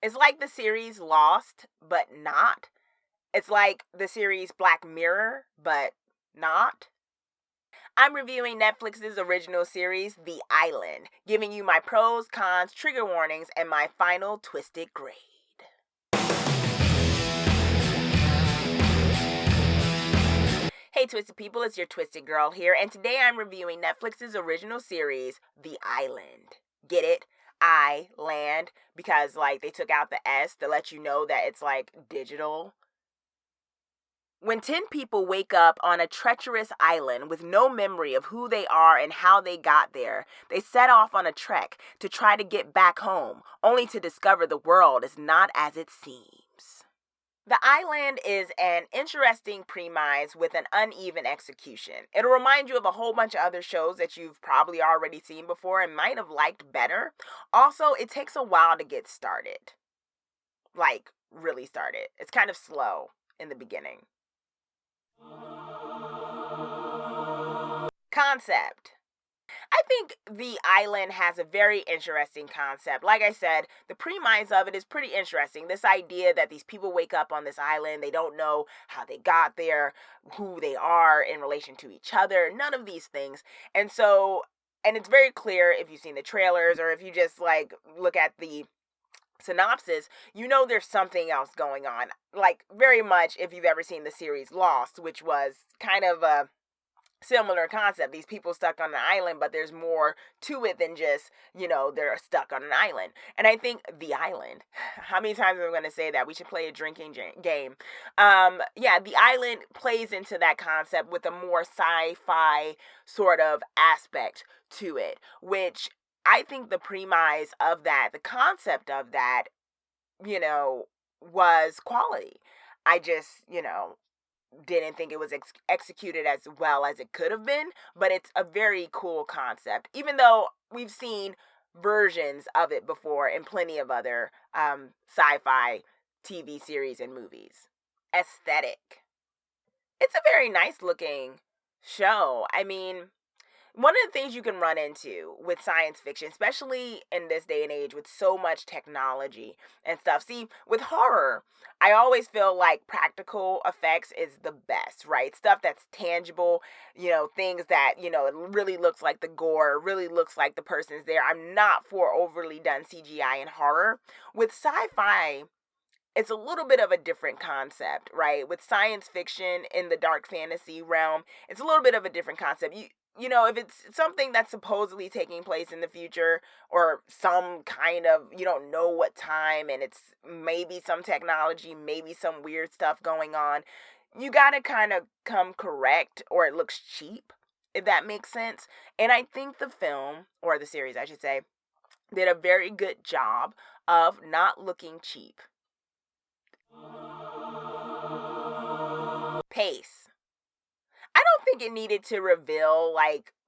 It's like the series Lost, but not. It's like the series Black Mirror, but not. I'm reviewing Netflix's original series, The Island, giving you my pros, cons, trigger warnings, and my final twisted grade. Hey Twisted People, it's your Twisted Girl here, and today I'm reviewing Netflix's original series, The Island. Get it? Land, because they took out the S to let you know that it's digital. When 10 people wake up on a treacherous island with no memory of who they are and how they got there, they set off on a trek to try to get back home, only to discover the world is not as it seems. The Island is an interesting premise with an uneven execution. It'll remind you of a whole bunch of other shows that you've probably already seen before and might have liked better. Also, it takes a while to get started. Really started. It's kind of slow in the beginning. Concept. I think The Island has a very interesting concept. Like I said, the premise of it is pretty interesting. This idea that these people wake up on this island, they don't know how they got there, who they are in relation to each other, none of these things. And it's very clear if you've seen the trailers or if you just look at the synopsis, you know there's something else going on. Very much if you've ever seen the series Lost, which was kind of a similar concept. These people stuck on an island, but there's more to it than just, they're stuck on an island. And I think The Island, how many times am I going to say that? We should play a drinking game. The Island plays into that concept with a more sci-fi sort of aspect to it, which I think the premise of that, the concept of that, was quality. I just, didn't think it was executed as well as it could have been, but it's a very cool concept, even though we've seen versions of it before in plenty of other sci-fi TV series and movies. Aesthetic. It's a very nice looking show. I mean, one of the things you can run into with science fiction, especially in this day and age with so much technology and stuff. See, with horror, I always feel like practical effects is the best, right? Stuff that's tangible, things that, it really looks like the gore, really looks like the person's there. I'm not for overly done CGI in horror. With sci-fi, it's a little bit of a different concept, right? With science fiction in the dark fantasy realm, it's a little bit of a different concept. If it's something that's supposedly taking place in the future or some kind of, you don't know what time, and it's maybe some technology, maybe some weird stuff going on, you gotta kind of come correct or it looks cheap, if that makes sense. And I think the film, or the series, I should say, did a very good job of not looking cheap. Pace. I don't think it needed to reveal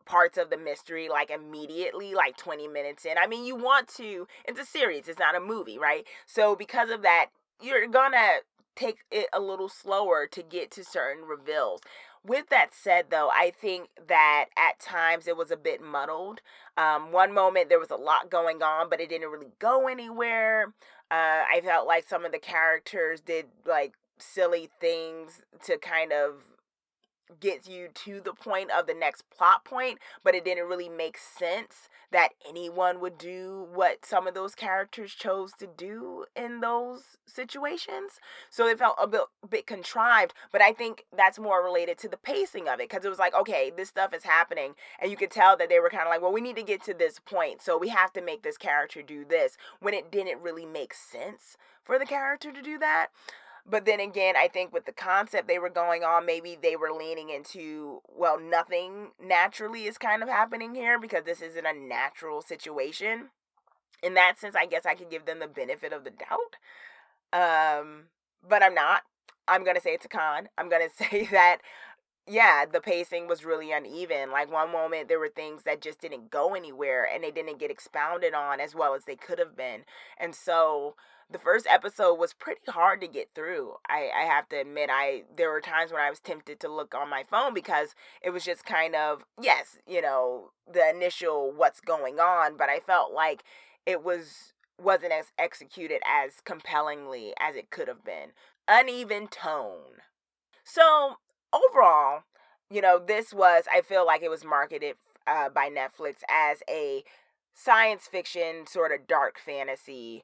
parts of the mystery immediately, 20 minutes in. I mean, you want to, it's a series, it's not a movie, right? So because of that, you're gonna take it a little slower to get to certain reveals. With that said, though, I think that at times it was a bit muddled. One moment there was a lot going on, but it didn't really go anywhere. I felt like some of the characters did silly things to kind of gets you to the point of the next plot point, but it didn't really make sense that anyone would do what some of those characters chose to do in those situations. So it felt a bit contrived, but I think that's more related to the pacing of it, because it was okay, this stuff is happening, and you could tell that they were kind of well, we need to get to this point, so we have to make this character do this, when it didn't really make sense for the character to do that. But then again, I think with the concept they were going on, maybe they were leaning into, well, nothing naturally is kind of happening here because this isn't a natural situation. In that sense, I guess I could give them the benefit of the doubt. But I'm not. I'm going to say it's a con. I'm going to say that, yeah, the pacing was really uneven. One moment there were things that just didn't go anywhere and they didn't get expounded on as well as they could have been. And so the first episode was pretty hard to get through. I have to admit, there were times when I was tempted to look on my phone because it was just kind of, yes, the initial what's going on, but I felt like it was wasn't as executed as compellingly as it could have been. Uneven tone. So overall, this was, I feel like it was marketed by Netflix as a science fiction sort of dark fantasy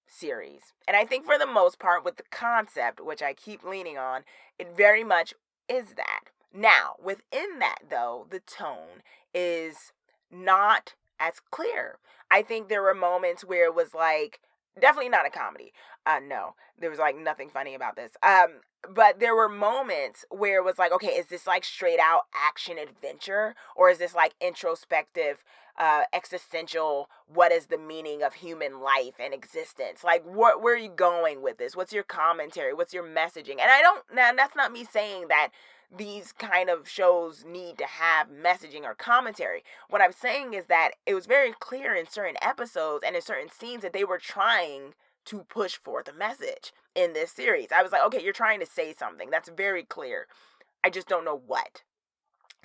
series. And I think for the most part, with the concept, which I keep leaning on, it very much is that. Now, within that, though, the tone is not as clear. I think there were moments where it was like, definitely not a comedy. No, there was like nothing funny about this. But there were moments where it was like, okay, is this like straight out action adventure, or is this like introspective, existential? What is the meaning of human life and existence? Like, where are you going with this? What's your commentary? What's your messaging? And I don't. Now, that's not me saying that these kind of shows need to have messaging or commentary. What I'm saying is that it was very clear in certain episodes and in certain scenes that they were trying to push forth a message in this series. I was like, okay, you're trying to say something. That's very clear. I just don't know what.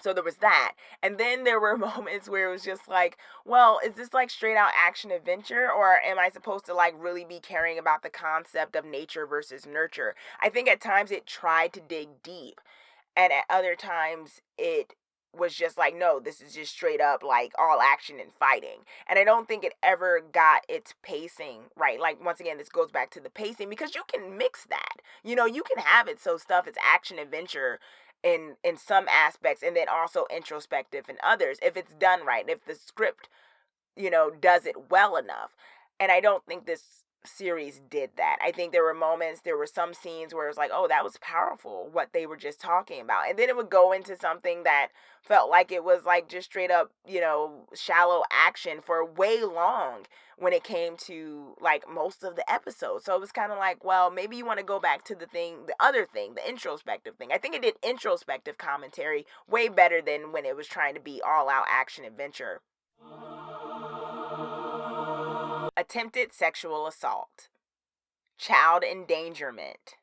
So there was that. And then there were moments where it was just like, well, is this like straight out action adventure, or am I supposed to like really be caring about the concept of nature versus nurture? I think at times it tried to dig deep, and at other times it was just like, no, this is just straight up like all action and fighting. And I don't think it ever got its pacing right. Like, once again, this goes back to the pacing, because you can mix that. You can have it so stuff is action adventure in some aspects, and then also introspective in others, if it's done right, if the script does it well enough. And I don't think this series did that. I think there were moments, there were some scenes where it was like, oh, that was powerful, what they were just talking about. And then it would go into something that felt like it was like just straight up, shallow action for way long when it came to like most of the episodes. So it was kind of like, well, maybe you want to go back to the other thing, the introspective thing. I think it did introspective commentary way better than when it was trying to be all out action adventure. Attempted sexual assault, child endangerment.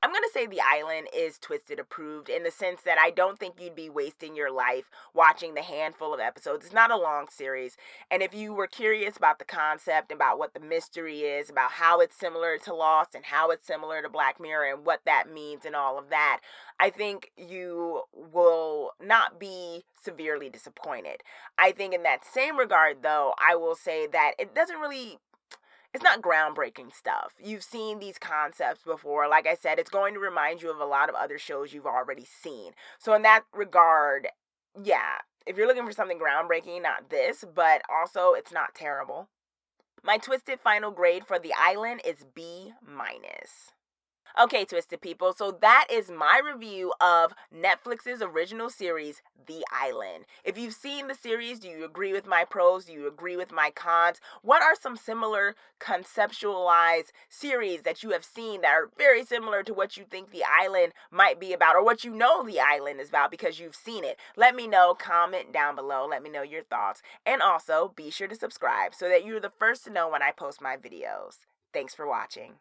I'm going to say The Island is Twisted approved, in the sense that I don't think you'd be wasting your life watching the handful of episodes. It's not a long series. And if you were curious about the concept, about what the mystery is, about how it's similar to Lost and how it's similar to Black Mirror and what that means and all of that, I think you will not be severely disappointed. I think in that same regard, though, I will say that it's not groundbreaking stuff. You've seen these concepts before. Like I said, it's going to remind you of a lot of other shows you've already seen. So in that regard, yeah, if you're looking for something groundbreaking, not this, but also it's not terrible. My twisted final grade for The Island is B-. Okay, Twisted people, so that is my review of Netflix's original series, The Island. If you've seen the series, do you agree with my pros? Do you agree with my cons? What are some similar conceptualized series that you have seen that are very similar to what you think The Island might be about, or what you know The Island is about because you've seen it? Let me know, comment down below, let me know your thoughts. And also, be sure to subscribe so that you're the first to know when I post my videos. Thanks for watching.